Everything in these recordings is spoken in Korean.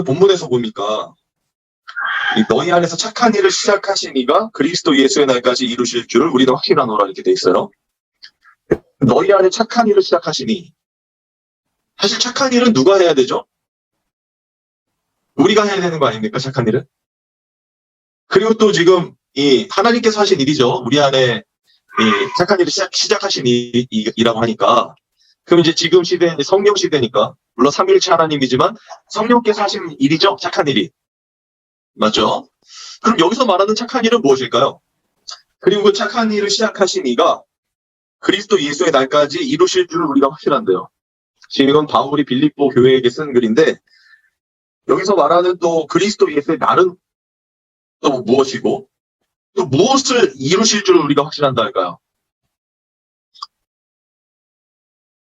본문에서 보니까 너희 안에서 착한 일을 시작하신 이가 그리스도 예수의 날까지 이루실 줄을 우리는 확신하노라 이렇게 돼 있어요. 너희 안에 착한 일을 시작하시니, 사실 착한 일은 누가 해야 되죠? 우리가 해야 되는 거 아닙니까? 착한 일은. 그리고 또 지금 이 하나님께서 하신 일이죠. 우리 안에 이 착한 일을 시작하신 일이라고 하니까, 그럼 이제 지금 시대는 성령 시대니까, 물론 삼위일체 하나님이지만 성령께서 하신 일이죠. 착한 일이. 맞죠? 그럼 여기서 말하는 착한 일은 무엇일까요? 그리고 그 착한 일을 시작하신 이가 그리스도 예수의 날까지 이루실 줄 우리가 확실한데요. 지금 이건 바울이 빌립보 교회에게 쓴 글인데, 여기서 말하는 또 그리스도 예수의 날은 또 무엇이고, 또 무엇을 이루실 줄 우리가 확실한다 할까요?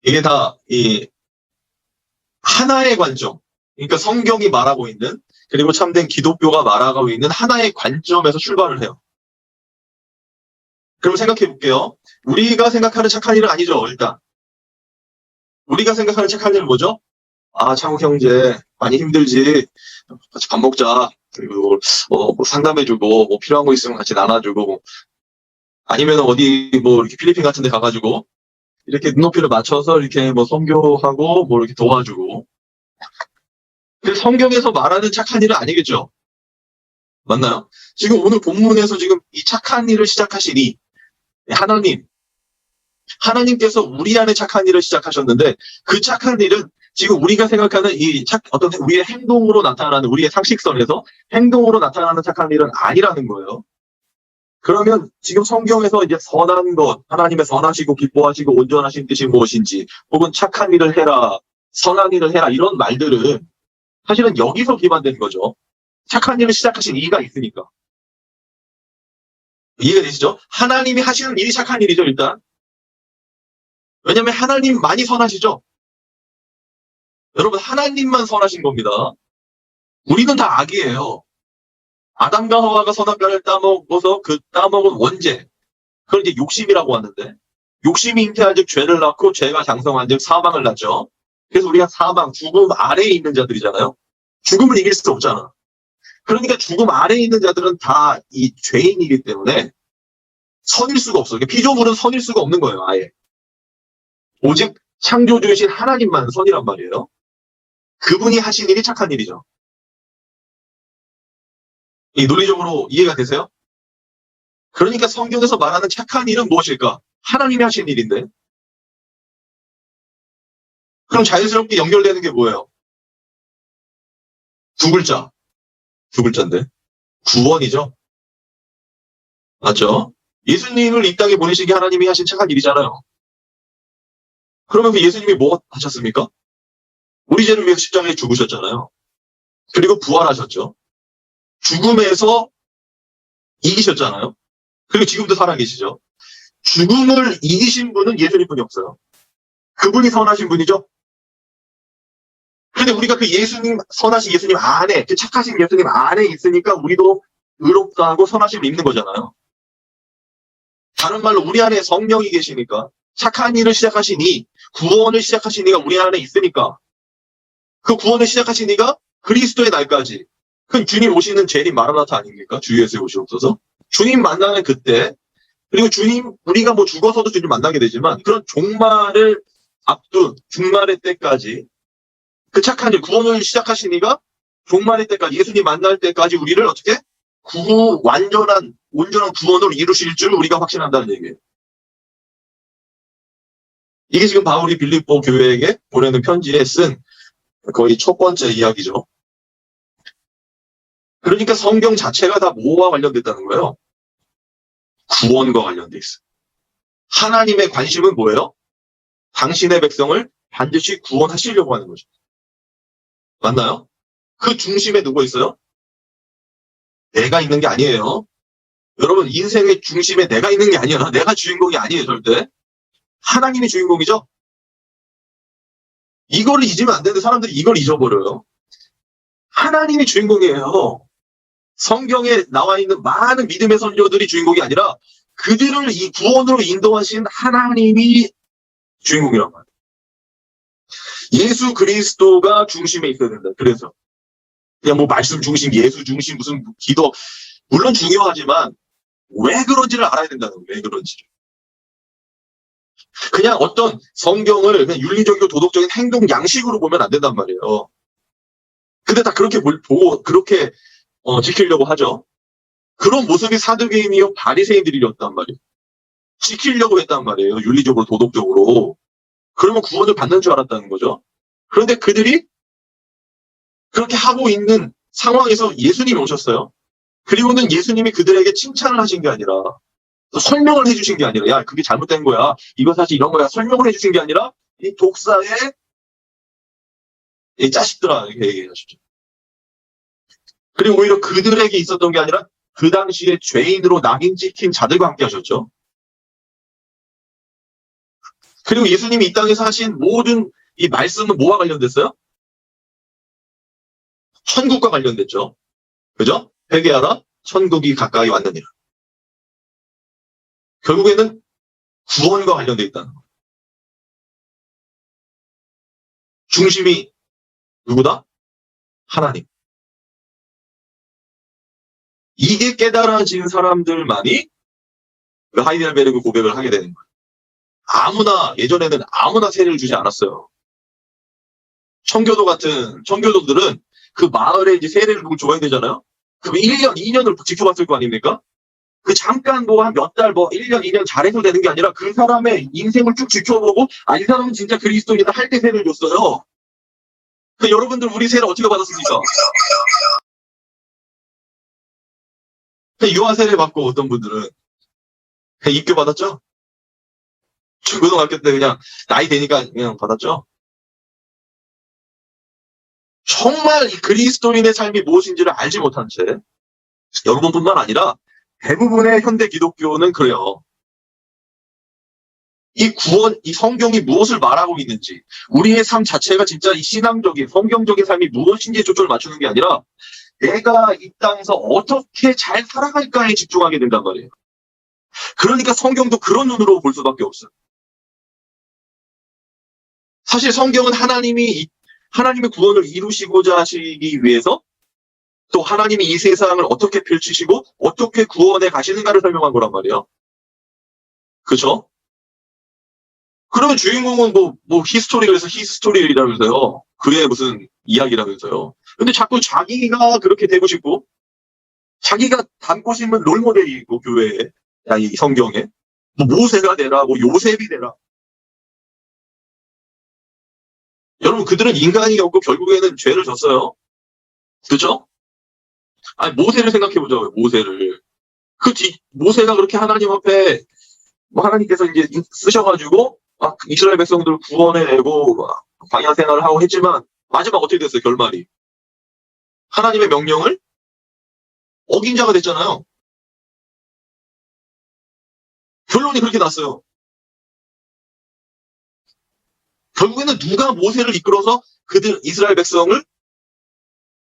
이게 다 이 하나의 관점, 그러니까 성경이 말하고 있는, 그리고 참된 기독교가 말하고 있는 하나의 관점에서 출발을 해요. 그럼 생각해 볼게요. 우리가 생각하는 착한 일은 아니죠, 일단. 우리가 생각하는 착한 일은 뭐죠? 아, 창욱 형제, 많이 힘들지. 같이 밥 먹자. 그리고, 뭐 상담해주고, 뭐 필요한 거 있으면 같이 나눠주고, 뭐 아니면 어디, 뭐, 이렇게 필리핀 같은 데 가가지고, 이렇게 눈높이를 맞춰서 이렇게 뭐 선교하고, 뭐 이렇게 도와주고. 근데 성경에서 말하는 착한 일은 아니겠죠? 맞나요? 지금 오늘 본문에서 지금 이 착한 일을 시작하시니, 하나님께서 우리 안에 착한 일을 시작하셨는데, 그 착한 일은 지금 우리가 생각하는 어떤 우리의 행동으로 나타나는, 우리의 상식선에서 행동으로 나타나는 착한 일은 아니라는 거예요. 그러면 지금 성경에서 이제 선한 것, 하나님의 선하시고 기뻐하시고 온전하신 뜻이 무엇인지, 혹은 착한 일을 해라, 선한 일을 해라, 이런 말들은 사실은 여기서 기반되는 거죠. 착한 일을 시작하신 이가 있으니까. 이해가 되시죠? 하나님이 하시는 일이 착한 일이죠, 일단. 왜냐면 하나님 많이 선하시죠? 여러분, 하나님만 선하신 겁니다. 우리는 다 악이에요. 아담과 하와가 선악과를 따먹어서 그 따먹은 원죄, 그걸 이제 욕심이라고 하는데, 욕심이 잉태한즉 죄를 낳고 죄가 장성한즉 사망을 낳죠. 그래서 우리가 사망, 죽음 아래에 있는 자들이잖아요. 죽음을 이길 수 없잖아. 그러니까 죽음 아래에 있는 자들은 다 이 죄인이기 때문에 선일 수가 없어요. 피조물은 선일 수가 없는 거예요, 아예. 오직 창조주이신 하나님만 선이란 말이에요. 그분이 하신 일이 착한 일이죠. 이 논리적으로 이해가 되세요? 그러니까 성경에서 말하는 착한 일은 무엇일까? 하나님이 하신 일인데. 그럼 자연스럽게 연결되는 게 뭐예요? 두 글자. 두 글자인데. 구원이죠. 맞죠? 예수님을 이 땅에 보내시기 하나님이 하신 착한 일이잖아요. 그러면 그 예수님이 뭐 하셨습니까? 우리 죄를 위해 십자가에 죽으셨잖아요. 그리고 부활하셨죠. 죽음에서 이기셨잖아요. 그리고 지금도 살아계시죠. 죽음을 이기신 분은 예수님뿐이 없어요. 그분이 선하신 분이죠. 그런데 우리가 그 예수님, 선하신 예수님 안에, 그 착하신 예수님 안에 있으니까 우리도 의롭다 하고 선하심을 입는 거잖아요. 다른 말로 우리 안에 성령이 계시니까, 착한 일을 시작하시니, 구원을 시작하시니가 우리 안에 있으니까, 그 구원을 시작하신 이가 그리스도의 날까지, 그 주님 오시는 재림 마라나타 아닙니까? 주 예수의 오시옵소서. 주님 만나는 그때, 그리고 주님, 우리가 뭐 죽어서도 주님 만나게 되지만, 그런 종말을 앞둔 중말의 때까지, 그 착한 일, 구원을 시작하신 이가 종말의 때까지, 예수님 만날 때까지 우리를 어떻게? 온전한 구원으로 이루실 줄 우리가 확신한다는 얘기예요. 이게 지금 바울이 빌립보 교회에게 보내는 편지에 쓴 거의 첫 번째 이야기죠. 그러니까 성경 자체가 다 뭐와 관련됐다는 거예요? 구원과 관련돼 있어요. 하나님의 관심은 뭐예요? 당신의 백성을 반드시 구원하시려고 하는 거죠. 맞나요? 그 중심에 누구 있어요? 내가 있는 게 아니에요. 여러분, 인생의 중심에 내가 있는 게 아니야. 내가 주인공이 아니에요, 절대. 하나님이 주인공이죠? 이거를 잊으면 안 되는데 사람들이 이걸 잊어버려요. 하나님이 주인공이에요. 성경에 나와 있는 많은 믿음의 선조들이 주인공이 아니라 그들을 이 구원으로 인도하신 하나님이 주인공이란 말이에요. 예수 그리스도가 중심에 있어야 된다. 그래서 그냥 뭐 말씀 중심, 예수 중심, 무슨 기도, 물론 중요하지만 왜 그런지를 알아야 된다는 거예요. 왜 그런지를. 그냥 어떤 성경을 그냥 윤리적이고 도덕적인 행동 양식으로 보면 안 된단 말이에요. 근데 다 그렇게 보고 그렇게 지키려고 하죠. 그런 모습이 사두개인이요 바리새인들이었단 말이에요. 지키려고 했단 말이에요. 윤리적으로 도덕적으로. 그러면 구원을 받는 줄 알았다는 거죠. 그런데 그들이 그렇게 하고 있는 상황에서 예수님이 오셨어요. 그리고는 예수님이 그들에게 칭찬을 하신 게 아니라 설명을 해주신 게 아니라 야 그게 잘못된 거야. 이거 사실 이런 거야. 설명을 해주신 게 아니라 이 독사의 이 자식들아 이렇게 얘기하시죠. 그리고 오히려 그들에게 있었던 게 아니라 그 당시에 죄인으로 낙인 찍힌 자들과 함께 하셨죠. 그리고 예수님이 이 땅에서 하신 모든 이 말씀은 뭐와 관련됐어요? 천국과 관련됐죠. 그죠? 회개하라 천국이 가까이 왔느니라. 결국에는 구원과 관련돼 있다는 거예요. 중심이 누구다? 하나님. 이게 깨달아진 사람들만이 그 하이델베르그 고백을 하게 되는 거예요. 아무나 예전에는 아무나 세례를 주지 않았어요. 청교도 같은 청교도들은 그 마을에 이제 세례를 누구 줘야 되잖아요. 그럼 1년, 2년을 지켜봤을 거 아닙니까? 그 잠깐 뭐 한 몇 달, 뭐 1년, 2년 잘해서 되는 게 아니라 그 사람의 인생을 쭉 지켜보고 이 사람은 진짜 그리스도인이다 할 때 세례를 줬어요. 그 여러분들 우리 세례 어떻게 받았습니까? 유아 세례 받고 어떤 분들은 그냥 입교 받았죠? 중고등학교 때 그냥 나이 되니까 그냥 받았죠? 정말 이 그리스도인의 삶이 무엇인지를 알지 못한 채 여러분뿐만 아니라 대부분의 현대 기독교는 그래요. 이 구원, 이 성경이 무엇을 말하고 있는지, 우리의 삶 자체가 진짜 이 신앙적인, 성경적인 삶이 무엇인지에 초점을 맞추는 게 아니라 내가 이 땅에서 어떻게 잘 살아갈까에 집중하게 된단 말이에요. 그러니까 성경도 그런 눈으로 볼 수밖에 없어요. 사실 성경은 하나님의 구원을 이루시고자 하시기 위해서 또 하나님이 이 세상을 어떻게 펼치시고 어떻게 구원해 가시는가를 설명한 거란 말이에요. 그렇죠? 그러면 주인공은 뭐 히스토리에서 히스토리라면서요. 그의 무슨 이야기라면서요. 근데 자꾸 자기가 그렇게 되고 싶고 자기가 닮고 싶은 롤모델이 있고 교회에, 이 성경에 뭐 모세가 되라, 뭐 요셉이 되라. 여러분 그들은 인간이었고 결국에는 죄를 졌어요. 그렇죠? 모세를 생각해보자고요. 모세를. 모세가 그렇게 하나님 앞에 뭐 하나님께서 이제 쓰셔가지고 이스라엘 백성들을 구원해내고 광야 생활을 하고 했지만 마지막 어떻게 됐어요? 결말이 하나님의 명령을 어긴 자가 됐잖아요. 결론이 그렇게 났어요. 결국에는 누가 모세를 이끌어서 그들 이스라엘 백성을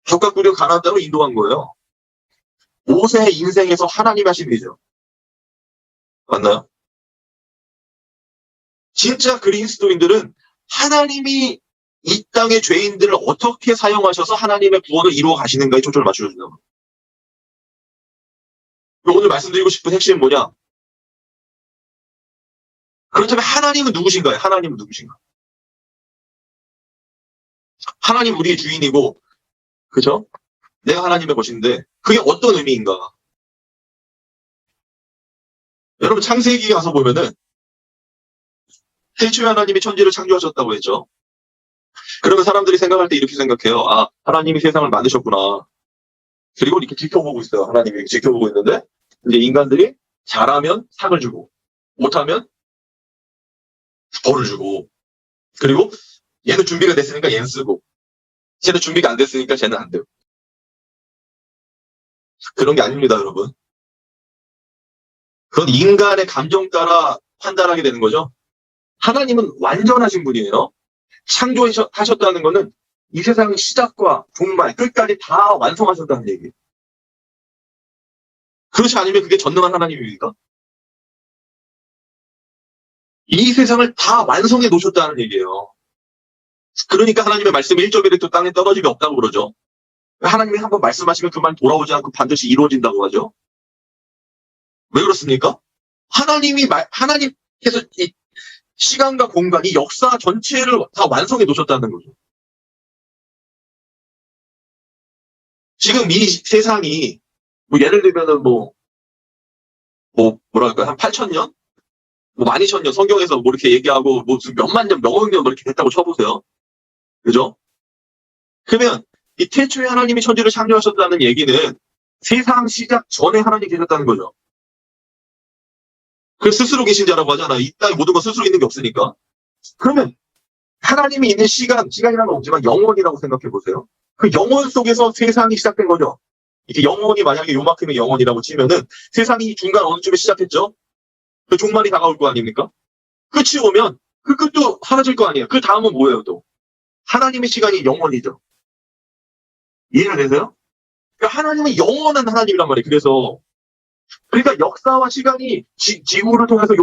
적각구려 가나안 땅으로 인도한 거예요. 모세의 인생에서 하나님 하신 일이죠. 맞나요? 진짜 그리스도인들은 하나님이 이 땅의 죄인들을 어떻게 사용하셔서 하나님의 구원을 이루어 가시는가에 초점을 맞춰준다. 오늘 말씀드리고 싶은 핵심은 뭐냐? 그렇다면 하나님은 누구신가요? 하나님은 누구신가? 하나님 우리의 주인이고, 그죠? 내가 하나님의 것인데 그게 어떤 의미인가? 여러분 창세기 가서 보면은 태초에 하나님이 천지를 창조하셨다고 했죠. 그러면 사람들이 생각할 때 이렇게 생각해요. 하나님이 세상을 만드셨구나. 그리고 이렇게 지켜보고 있어요. 하나님이 지켜보고 있는데 이제 인간들이 잘하면 상을 주고 못하면 벌을 주고 그리고 얘는 준비가 됐으니까 얘는 쓰고 쟤는 준비가 안 됐으니까 쟤는 안 돼요. 그런 게 아닙니다, 여러분. 그건 인간의 감정 따라 판단하게 되는 거죠. 하나님은 완전하신 분이에요. 창조하셨다는 것은 이 세상 시작과 종말, 끝까지 다 완성하셨다는 얘기예요. 그렇지 않으면 그게 전능한 하나님입니까? 이 세상을 다 완성해 놓으셨다는 얘기예요. 그러니까 하나님의 말씀이 1.1획도 땅에 떨어짐이 없다고 그러죠. 하나님이 한번 말씀하시면 그 말 돌아오지 않고 반드시 이루어진다고 하죠. 왜 그렇습니까? 하나님께서 이 시간과 공간, 이 역사 전체를 다 완성해 놓으셨다는 거죠. 지금 이 세상이, 예를 들면은 뭐랄까, 한 8,000년? 12,000년, 성경에서 이렇게 얘기하고, 무슨 몇만 년, 몇억 년 이렇게 됐다고 쳐보세요. 그죠? 그러면, 이 태초에 하나님이 천지를 창조하셨다는 얘기는 세상 시작 전에 하나님이 계셨다는 거죠. 그 스스로 계신 자라고 하잖아. 이 땅에 모든 건 스스로 있는 게 없으니까. 그러면, 하나님이 있는 시간이라는 건 없지만 영원이라고 생각해 보세요. 그 영원 속에서 세상이 시작된 거죠. 이렇게 영원이 만약에 요만큼의 영원이라고 치면은 세상이 중간 어느쯤에 시작했죠? 그 종말이 다가올 거 아닙니까? 끝이 오면 그 끝도 사라질 거 아니에요. 그 다음은 뭐예요, 또? 하나님의 시간이 영원이죠. 이해가 되세요? 그러니까 하나님은 영원한 하나님이란 말이에요. 그러니까 역사와 시간이 지구를 통해서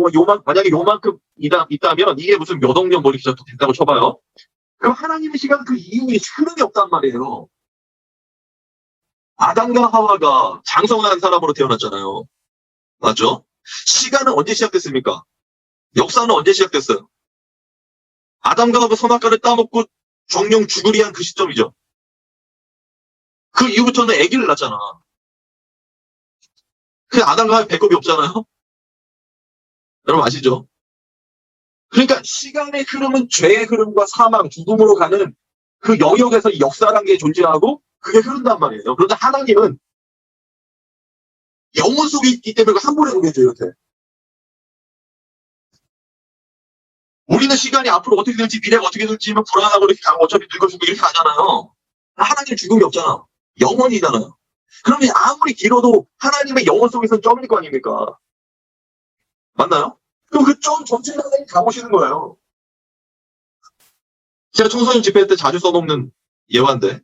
만약에 요만큼 있다면 이게 무슨 몇 억 년 이렇게 된다고 쳐봐요. 그럼 하나님의 시간 그 이후에 흐름이 없단 말이에요. 아담과 하와가 장성한 사람으로 태어났잖아요. 맞죠? 시간은 언제 시작됐습니까? 역사는 언제 시작됐어요? 아담과 하와 선악과를 따먹고 정령 죽으리한 그 시점이죠. 그 이후부터는 아기를 낳잖아. 그 아담과 하와 배꼽이 없잖아요. 여러분 아시죠? 그러니까 시간의 흐름은 죄의 흐름과 사망, 죽음으로 가는 그 영역에서 역사라는 게 존재하고 그게 흐른단 말이에요. 그런데 하나님은 영혼 속에 있기 때문에 한 번에 오겠죠, 이렇게. 우리는 시간이 앞으로 어떻게 될지, 미래가 어떻게 될지 불안하고 이렇게 가고 어차피 늙어 죽고 이렇게 가잖아요. 하나님은 죽음이 없잖아. 영원이잖아요. 그러면 아무리 길어도 하나님의 영혼 속에서는 점일 거 아닙니까? 맞나요? 그럼 그 점 전체를 하나님 가보시는 거예요. 제가 청소년 집회 때 자주 써먹는 예화인데,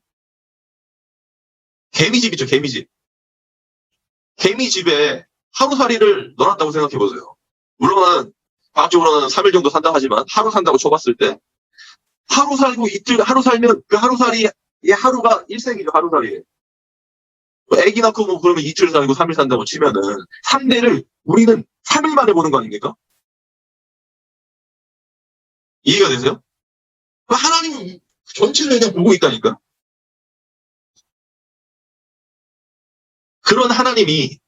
개미집 있죠, 개미집. 개미집에 하루살이를 넣어놨다고 생각해보세요. 물론 과학적으로는 3일 정도 산다 하지만 하루 산다고 쳐봤을 때 하루 살고 이틀, 하루 살면 그 하루살이의 하루가 일생이죠, 하루살이. 애기 낳고 그러면 이틀 살고 3일 산다고 치면은 3대를 우리는 3일 만에 보는 거 아닙니까? 이해가 되세요? 하나님은 전체를 그냥 보고 있다니까? 그런 하나님이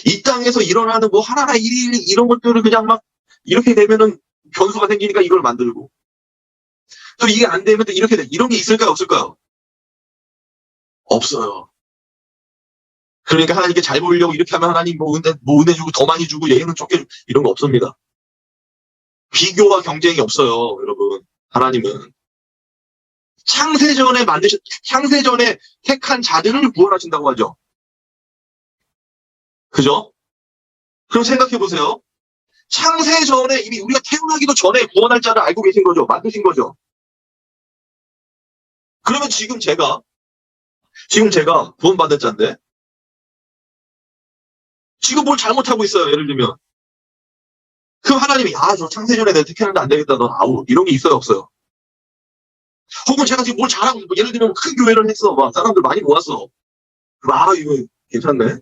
이 땅에서 일어나는 하나나 일 이런 것들을 그냥 막 이렇게 되면은 변수가 생기니까 이걸 만들고 또 이게 안 되면 또 이렇게 돼. 이런 게 있을까요, 없을까요? 없어요. 그러니까 하나님께 잘 보이려고 이렇게 하면 하나님 은혜 주고 더 많이 주고 얘는 적게 이런 거 없습니다. 비교와 경쟁이 없어요, 여러분. 하나님은 창세전에 택한 자들을 구원하신다고 하죠. 그죠? 그럼 생각해 보세요. 창세전에 이미 우리가 태어나기도 전에 구원할 자를 알고 계신 거죠. 만드신 거죠. 그러면 지금 제가 구원받은 자인데 지금 뭘 잘못하고 있어요. 예를 들면 그럼 하나님이 저 창세전에 내가 택했는데 안 되겠다. 넌 아웃. 이런 게 있어요, 없어요? 혹은 제가 지금 뭘 잘하고 예를 들면 큰 교회를 했어. 막 사람들 많이 모았어. 이거 괜찮네.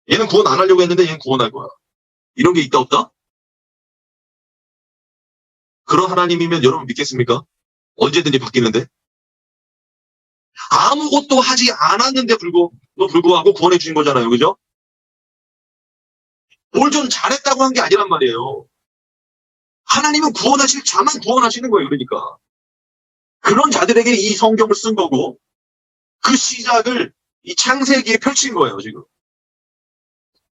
얘는 구원 안 하려고 했는데 얘는 구원할 거야. 이런 게 있다 없다? 그런 하나님이면 여러분 믿겠습니까? 언제든지 바뀌는데? 아무것도 하지 않았는데 불구하고 구원해 주신 거잖아요. 그죠? 뭘 좀 잘했다고 한 게 아니란 말이에요. 하나님은 구원하실 자만 구원하시는 거예요. 그러니까. 그런 자들에게 이 성경을 쓴 거고 그 시작을 이 창세기에 펼친 거예요. 지금.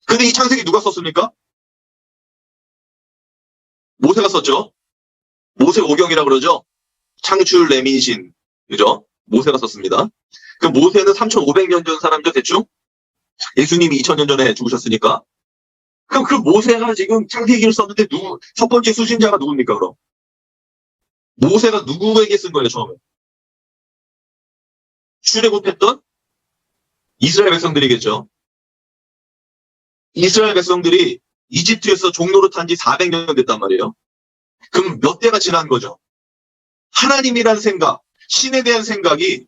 근데 이 창세기 누가 썼습니까? 모세가 썼죠. 모세오경이라고 그러죠. 창출 레민신. 그죠? 모세가 썼습니다. 그 모세는 3,500년 전 사람이죠, 대충? 예수님이 2,000년 전에 죽으셨으니까. 그럼 그 모세가 지금 창세기를 썼는데 첫 번째 수신자가 누굽니까, 그럼? 모세가 누구에게 쓴 거예요, 처음에? 출애굽했던 이스라엘 백성들이겠죠. 이스라엘 백성들이 이집트에서 종노릇한 지 400년 됐단 말이에요. 그럼 몇 대가 지난 거죠? 하나님이라는 생각, 신에 대한 생각이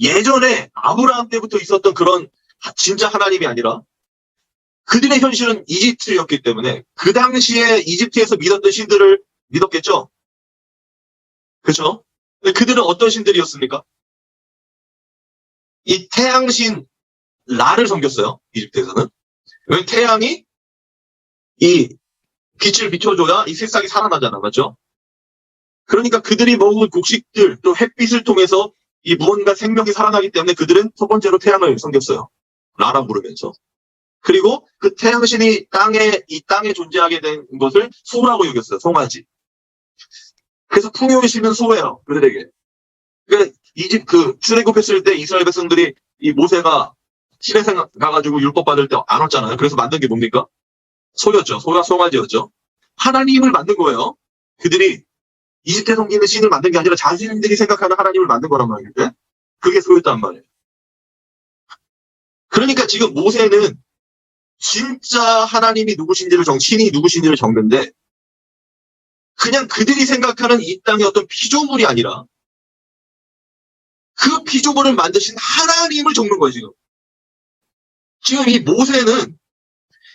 예전에 아브라함 때부터 있었던 그런 진짜 하나님이 아니라 그들의 현실은 이집트였기 때문에 그 당시에 이집트에서 믿었던 신들을 믿었겠죠. 그렇죠? 근데 그들은 어떤 신들이었습니까? 이 태양신 라를 섬겼어요. 이집트에서는. 왜 태양이 이 빛을 비춰줘야 이 새싹이 살아나잖아. 맞죠? 그러니까 그들이 먹은 곡식들 또 햇빛을 통해서 이 무언가 생명이 살아나기 때문에 그들은 첫 번째로 태양을 섬겼어요. 라라 부르면서. 그리고 그 태양신이 이 땅에 존재하게 된 것을 소라고 여겼어요. 송아지. 그래서 풍요의 신은 소예요. 그들에게. 그 출애굽했을 때 이스라엘 백성들이 이 모세가 시내산 가가지고 율법 받을 때 안 왔잖아요. 그래서 만든 게 뭡니까? 소였죠. 소가 송아지였죠. 하나님을 만든 거예요. 그들이 이집트에 섬기는 신을 만든 게 아니라 자신들이 생각하는 하나님을 만든 거란 말인데 그게 소였단 말이에요. 그러니까 지금 모세는 진짜 하나님이 누구신지를 신이 누구신지를 적는데 그냥 그들이 생각하는 이 땅의 어떤 피조물이 아니라 그 피조물을 만드신 하나님을 적는 거예요, 지금. 지금 이 모세는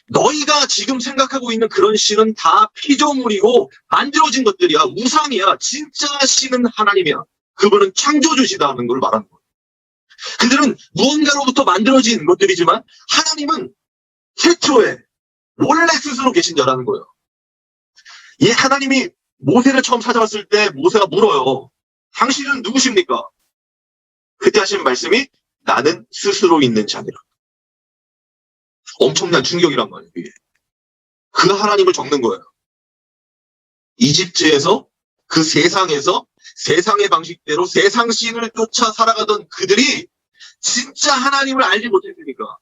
너희가 지금 생각하고 있는 그런 신은 다 피조물이고 만들어진 것들이야. 우상이야. 진짜 신은 하나님이야. 그분은 창조주시다는 걸 말하는 거예요. 그들은 무언가로부터 만들어진 것들이지만 하나님은 최초에 원래 스스로 계신 자라는 거예요. 이 하나님이 모세를 처음 찾아왔을 때 모세가 물어요. 당신은 누구십니까? 그때 하신 말씀이 나는 스스로 있는 자니라. 엄청난 충격이란 말이에요. 이게. 그 하나님을 적는 거예요. 이집트에서 그 세상에서 세상의 방식대로 세상 신을 쫓아 살아가던 그들이 진짜 하나님을 알지 못했으니까.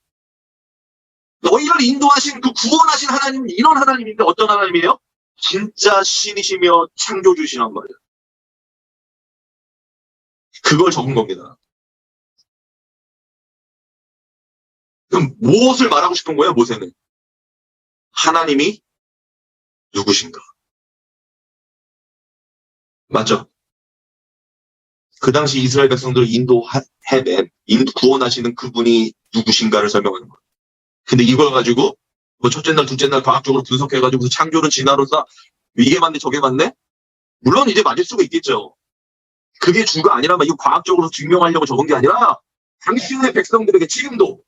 너희를 인도하신 그 구원하신 하나님은 이런 하나님인데 어떤 하나님이에요? 진짜 신이시며 창조주시란 말이에요. 그걸 적은 겁니다. 그럼 무엇을 말하고 싶은 거예요, 모세는? 하나님이 누구신가? 맞죠? 그 당시 이스라엘 백성들을 구원하시는 그분이 누구신가를 설명하는 거예요. 근데 이걸 가지고 뭐 첫째 날, 둘째 날 과학적으로 분석해가지고 창조는 진화론사 이게 맞네, 저게 맞네? 물론 이제 맞을 수가 있겠죠. 그게 주가 아니라면 이거 과학적으로 증명하려고 적은 게 아니라 당신의 백성들에게 지금도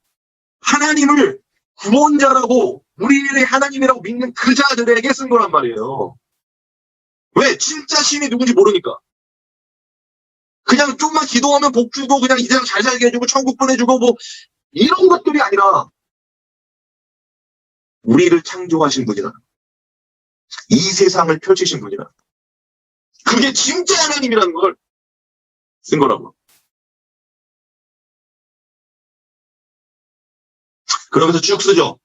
하나님을 구원자라고 우리의 하나님이라고 믿는 그 자들에게 쓴 거란 말이에요. 왜? 진짜 신이 누군지 모르니까. 그냥 좀만 기도하면 복 주고 그냥 이 세상 잘 살게 해주고 천국 보내주고 뭐 이런 것들이 아니라 우리를 창조하신 분이라. 이 세상을 펼치신 분이라. 그게 진짜 하나님이라는 걸 쓴 거라고. 그러면서 쭉 쓰죠.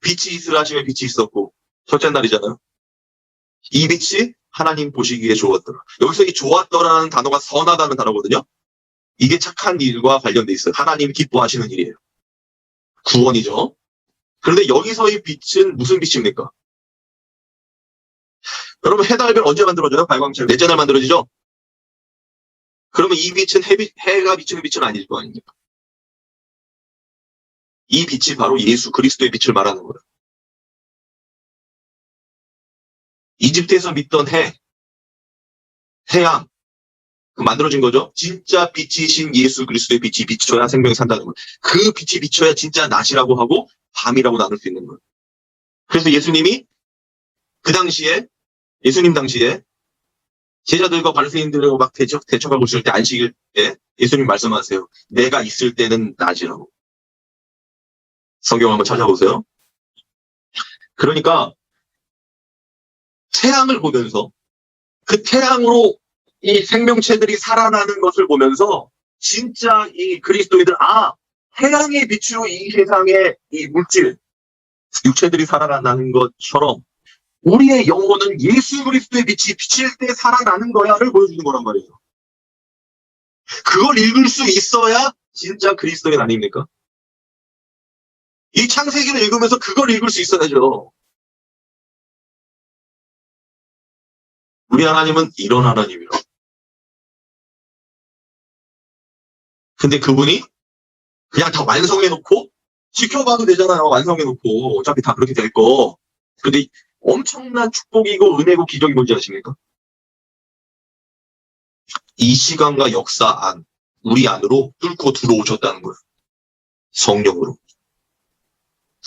빛이 있으라 하시면 빛이 있었고 첫째 날이잖아요. 이 빛이 하나님 보시기에 좋았더라. 여기서 이 좋았더라는 단어가 선하다는 단어거든요. 이게 착한 일과 관련돼 있어요. 하나님이 기뻐하시는 일이에요. 구원이죠. 그런데 여기서의 빛은 무슨 빛입니까? 여러분 해달별 언제 만들어져요? 발광체 넷째 날 만들어지죠? 그러면 이 빛은 해가 비추는 빛은 아닐 거 아닙니까? 이 빛이 바로 예수 그리스도의 빛을 말하는 거예요. 이집트에서 믿던 태양, 만들어진 거죠. 진짜 빛이신 예수 그리스도의 빛이 비춰야 생명이 산다는 거예요. 그 빛이 비춰야 진짜 낮이라고 하고 밤이라고 나눌 수 있는 거예요. 그래서 예수님이 그 당시에 예수님 당시에 제자들과 바리새인들하고 막 대척하고 있을 때 안식일 때 예수님 말씀하세요. 내가 있을 때는 낮이라고. 성경 한번 찾아보세요. 그러니까 태양을 보면서 그 태양으로 이 생명체들이 살아나는 것을 보면서 진짜 이 그리스도인들 태양의 빛으로 이 세상의 이 물질 육체들이 살아나는 것처럼 우리의 영혼은 예수 그리스도의 빛이 비칠 때 살아나는 거야를 보여주는 거란 말이에요. 그걸 읽을 수 있어야 진짜 그리스도인 아닙니까? 이 창세기를 읽으면서 그걸 읽을 수 있어야죠. 우리 하나님은 이런 하나님이라. 근데 그분이 그냥 다 완성해놓고 지켜봐도 되잖아요. 완성해놓고 어차피 다 그렇게 될 거. 근데 엄청난 축복이고 은혜고 기적이 뭔지 아십니까? 이 시간과 역사 안, 우리 안으로 뚫고 들어오셨다는 거예요. 성령으로.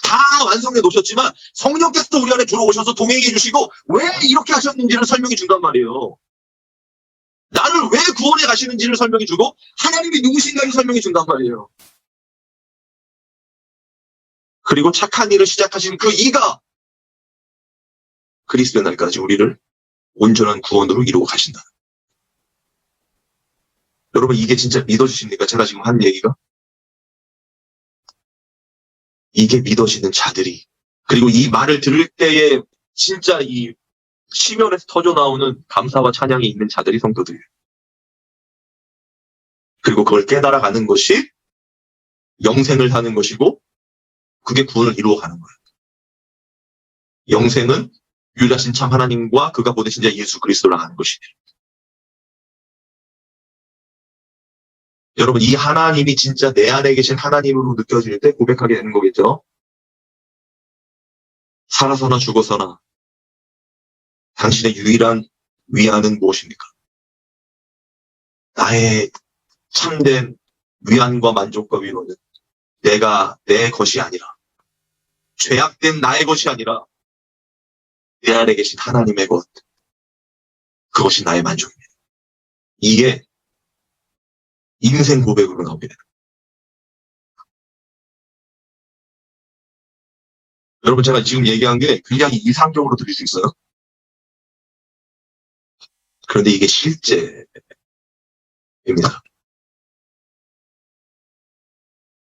다 완성해 놓으셨지만 성령께서 우리 안에 들어오셔서 동행해 주시고 왜 이렇게 하셨는지를 설명해 준단 말이에요. 나를 왜 구원해 가시는지를 설명해 주고 하나님이 누구신가를 설명해 준단 말이에요. 그리고 착한 일을 시작하신 그 이가 그리스도의 날까지 우리를 온전한 구원으로 이루고 가신다. 여러분 이게 진짜 믿어지십니까? 제가 지금 한 얘기가? 이게 믿어지는 자들이 그리고 이 말을 들을 때에 진짜 이 심연에서 터져 나오는 감사와 찬양이 있는 자들이 성도들이에요. 그리고 그걸 깨달아가는 것이 영생을 사는 것이고 그게 구원을 이루어가는 거예요. 영생은 유일하신 참 하나님과 그가 보내신 자 예수 그리스도랑 하는 것이에요. 여러분 이 하나님이 진짜 내 안에 계신 하나님으로 느껴질 때 고백하게 되는 거겠죠. 살아서나 죽어서나 당신의 유일한 위안은 무엇입니까? 나의 참된 위안과 만족과 위로는 내가 내 것이 아니라 죄악된 나의 것이 아니라 내 안에 계신 하나님의 것 그것이 나의 만족입니다. 이게 인생 고백으로 나옵니다. 여러분 제가 지금 얘기한 게 굉장히 이상적으로 들릴 수 있어요. 그런데 이게 실제입니다.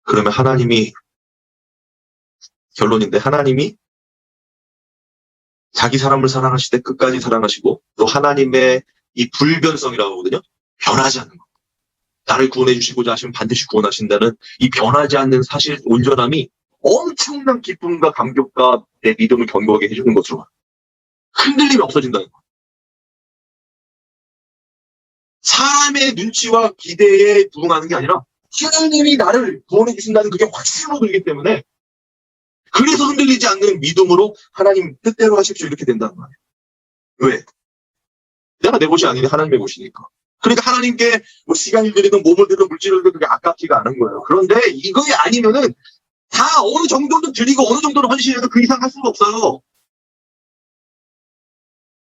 그러면 하나님이 결론인데 하나님이 자기 사람을 사랑하실 때 끝까지 사랑하시고 또 하나님의 이 불변성이라고 하거든요. 변하지 않는 것. 나를 구원해 주시고자 하시면 반드시 구원하신다는 이 변하지 않는 사실 온전함이 엄청난 기쁨과 감격과 내 믿음을 견고하게 해주는 것으로 흔들림이 없어진다는 것. 사람의 눈치와 기대에 부응하는 게 아니라 하나님이 나를 구원해 주신다는 그게 확신으로 들기 때문에 그래서 흔들리지 않는 믿음으로 하나님 뜻대로 하십시오 이렇게 된다는 말이에요. 왜? 내가 내 것이 아니라 하나님의 것이니까. 그러니까 하나님께 뭐 시간을 들이든 몸을 들이든 물질을 들이든 그게 아깝지가 않은 거예요. 그런데 이거에 아니면은 다 어느 정도는 드리고 어느 정도는 헌신해도 그 이상 할 수가 없어요.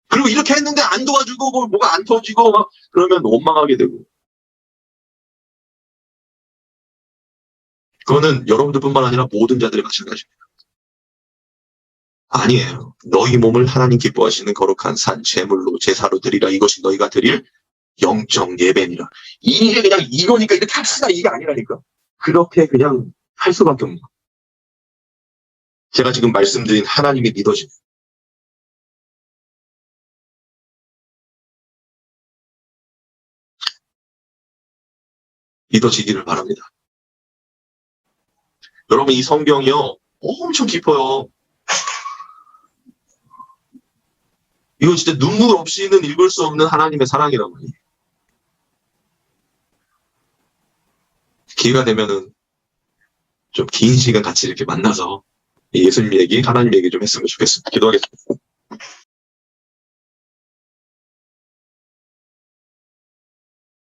그리고 이렇게 했는데 안 도와주고 뭐가 안 터지고 막 그러면 원망하게 되고. 그거는 여러분들뿐만 아니라 모든 자들이 마찬가지입니다. 아니에요. 너희 몸을 하나님 기뻐하시는 거룩한 산, 제물로 제사로 드리라. 이것이 너희가 드릴 영적 예배니라. 이게 그냥 이거니까 이렇게 합시다 이게 아니라니까. 그렇게 그냥 할 수밖에 없는 거예요. 제가 지금 말씀드린 하나님이 믿어지는 믿어지기를 바랍니다. 여러분 이 성경이요 엄청 깊어요. 이거 진짜 눈물 없이는 읽을 수 없는 하나님의 사랑이란 말이에요. 기회가 되면은 좀 긴 시간 같이 이렇게 만나서 예수님 얘기, 하나님 얘기 좀 했으면 좋겠습니다. 기도하겠습니다.